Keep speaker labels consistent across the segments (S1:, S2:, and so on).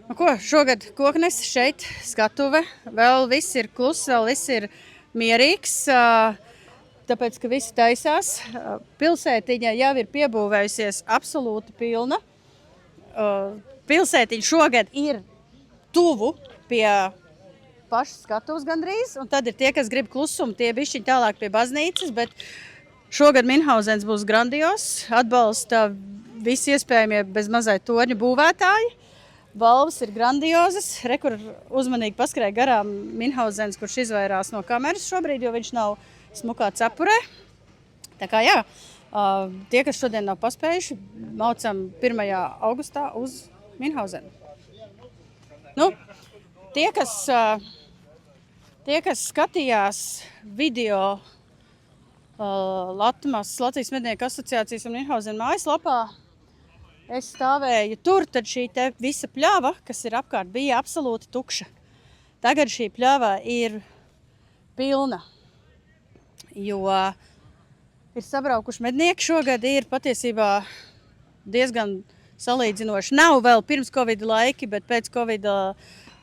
S1: Nu ko, šogad koknes šeit, skatuve, vēl viss ir kluss, vēl viss ir mierīgs, tāpēc, ka visi taisās. Pilsētiņa jau ir piebūvējusies absolūti pilna. Pilsētiņa šogad ir tuvu pie pašas skatuves gandrīz, un tad ir tie, kas grib klusumu, tie bišķiņ tālāk pie baznīcas, bet šogad Minhauzens būs grandios, atbalsta visi iespējamie bez mazai torņu būvētāji. Balvas ir grandiozas, kur uzmanīgi paskrēja garām Minhauzens, kurš izvairās no kameras šobrīd, jo viņš nav smukā cepurē. Tā kā jā, tie, kas šodien nav paspējuši, maucam 1. augustā uz Minhauzenu. Nu, tie, kas skatījās video Latvijas mednieku asociācijas un Minhauzena mājaslapā, es stāvēju tur, tad šī te visa pļava, kas ir apkārt, bija absolūti tukša. Tagad šī pļava ir pilna, jo ir sabraukuši mednieki šogad, ir patiesībā diezgan salīdzinoši. Nav vēl pirms Covid laiki, bet pēc Covid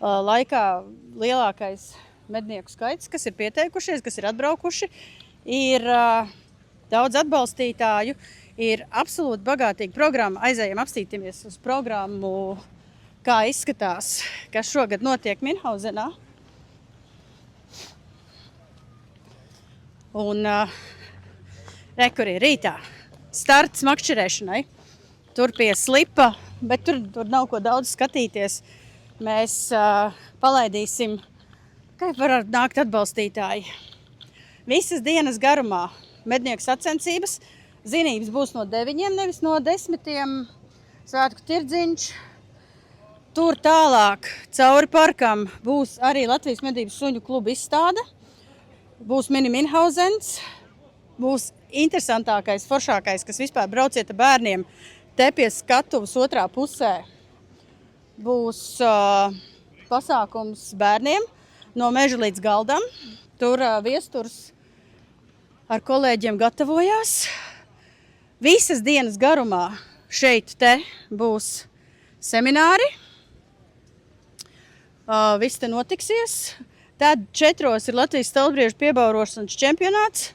S1: laikā lielākais mednieku skaits, kas ir pieteikušies, kas ir atbraukuši, ir daudz atbalstītāju, ir absolūti bagātīga programma. Aizējam apstīties uz programmu, kā izskatās, kas šogad notiek Minhauzenā. Un kur ir rītā starts makšķerēšanai. Tur pie slipa, bet tur nav ko daudz skatīties. Mēs palaidīsim, kā var nākt atbalstītāji. Visas dienas garumā mednieku sacensības. Zinības būs no 9, nevis no 10. Svētku tirdziņš. Tur tālāk cauri parkam būs arī Latvijas medību suņu kluba izstāde. Būs mini Minhauzens. Būs interesantākais, foršākais, kas vispār brauciet ar bērniem. Te pie skatuves otrā pusē būs pasākums bērniem no meža līdz galdam. Tur viesturs ar kolēģiem gatavojās. Visas dienas garumā šeit te būs semināri. Viss te notiksies. Tad 4 ir Latvijas stalbriežu piebaurošanas čempionāts.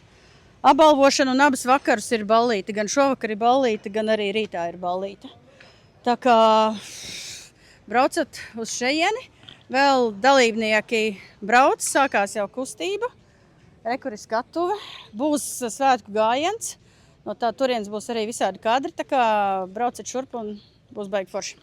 S1: Apbalvošana un abas vakarus ir ballīte. Gan šovakar ir ballīte, gan arī rītā ir ballīte. Tā kā braucat uz šejieni. Vēl dalībnieki brauc, sākās jau kustība. Kur ir skatuve. Būs svētku gājiens. No tā turienes būs arī visādi kadri, tā kā braucat šurp un būs baigi forši.